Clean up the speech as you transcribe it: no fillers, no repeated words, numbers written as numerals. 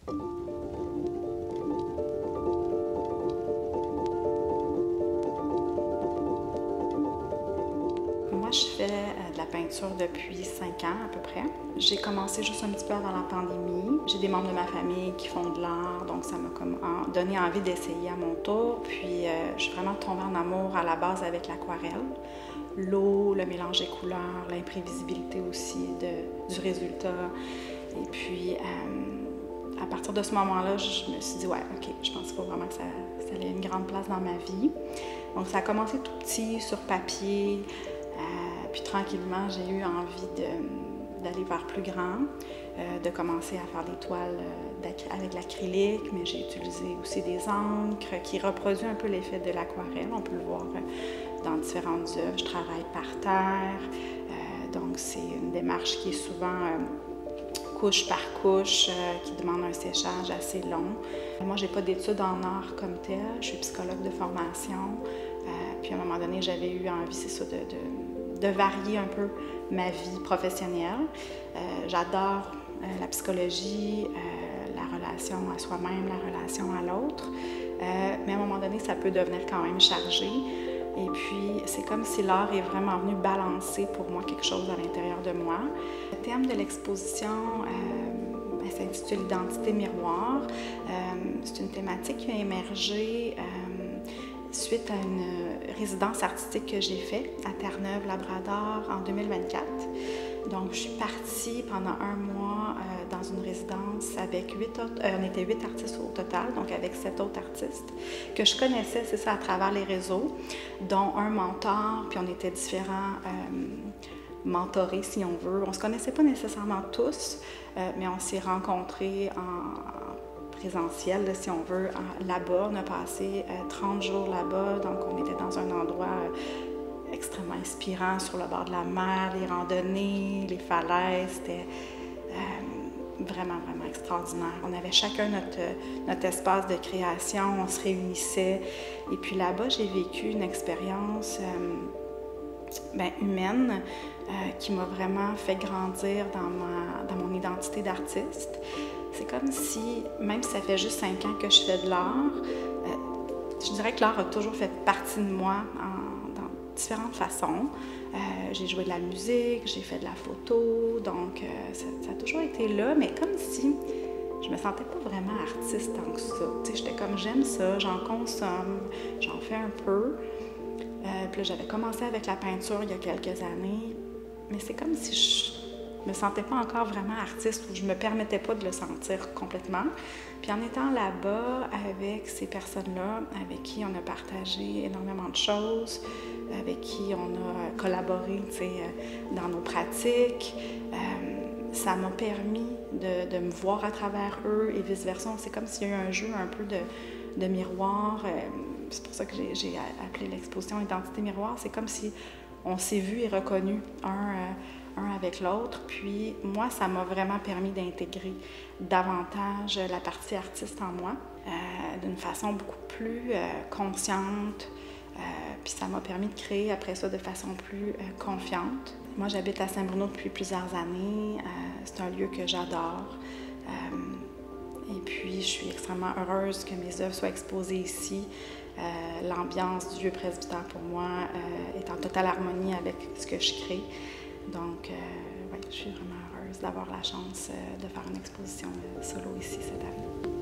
Moi, je fais de la peinture depuis 5 ans à peu près. J'ai commencé juste un petit peu avant la pandémie. J'ai des membres de ma famille qui font de l'art, donc ça m'a comme donné envie d'essayer à mon tour. Puis je suis vraiment tombée en amour à la base avec l'aquarelle. L'eau, le mélange des couleurs, l'imprévisibilité aussi du résultat. Et puis, à partir de ce moment-là, je me suis dit, ouais, OK, je pense qu'il faut vraiment que ça ait une grande place dans ma vie. Donc, ça a commencé tout petit, sur papier. Puis tranquillement, j'ai eu envie d'aller vers plus grand, de commencer à faire des toiles avec l'acrylique, mais j'ai utilisé aussi des encres qui reproduisent un peu l'effet de l'aquarelle. On peut le voir dans différentes œuvres. Je travaille par terre, donc c'est une démarche qui est souvent couche par couche, qui demande un séchage assez long. Moi, j'ai pas d'études en art comme tel. Je suis psychologue de formation. Puis à un moment donné, j'avais eu envie, c'est ça, de varier un peu ma vie professionnelle. J'adore la psychologie, la relation à soi-même, la relation à l'autre. Mais à un moment donné, ça peut devenir quand même chargé. Et puis, c'est comme si l'art est vraiment venu balancer pour moi quelque chose à l'intérieur de moi. Le thème de l'exposition s'intitule « Identité miroir ». C'est une thématique qui a émergé suite à une résidence artistique que j'ai faite à Terre-Neuve-Labrador en 2024. Donc, je suis partie pendant 1 mois dans une résidence avec 8 autres, on était 8 artistes au total, donc avec 7 autres artistes que je connaissais, c'est ça, à travers les réseaux, dont un mentor, puis on était différents mentorés, si on veut. On ne se connaissait pas nécessairement tous, mais on s'est rencontrés en présentiel, si on veut, là-bas. On a passé 30 jours là-bas, donc on était dans un endroit extrêmement inspirant sur le bord de la mer, les randonnées, les falaises, c'était vraiment, vraiment extraordinaire. On avait chacun notre espace de création, on se réunissait. Et puis là-bas, j'ai vécu une expérience humaine qui m'a vraiment fait grandir dans mon identité d'artiste. C'est comme si, même si ça fait juste 5 ans que je fais de l'art, je dirais que l'art a toujours fait partie de moi dans différentes façons. J'ai joué de la musique, j'ai fait de la photo, donc ça a toujours été là, mais comme si je me sentais pas vraiment artiste tant que ça. J'étais comme, j'aime ça, j'en consomme, j'en fais un peu. Puis là, j'avais commencé avec la peinture il y a quelques années, mais c'est comme si je me sentais pas encore vraiment artiste ou je me permettais pas de le sentir complètement. Puis en étant là-bas avec ces personnes-là, avec qui on a partagé énormément de choses, avec qui on a collaboré dans nos pratiques, ça m'a permis de me voir à travers eux et vice-versa. C'est comme s'il y a eu un jeu un peu de miroir. C'est pour ça que j'ai appelé l'exposition Identité miroir. C'est comme si on s'est vu et reconnu un avec l'autre. Puis moi, ça m'a vraiment permis d'intégrer davantage la partie artiste en moi d'une façon beaucoup plus consciente. Puis ça m'a permis de créer après ça de façon plus confiante. Moi, j'habite à Saint-Bruno depuis plusieurs années. C'est un lieu que j'adore. Et puis, je suis extrêmement heureuse que mes œuvres soient exposées ici. L'ambiance du vieux presbytère, pour moi, est en totale harmonie avec ce que je crée. Donc, ouais, je suis vraiment heureuse d'avoir la chance de faire une exposition solo ici cette année.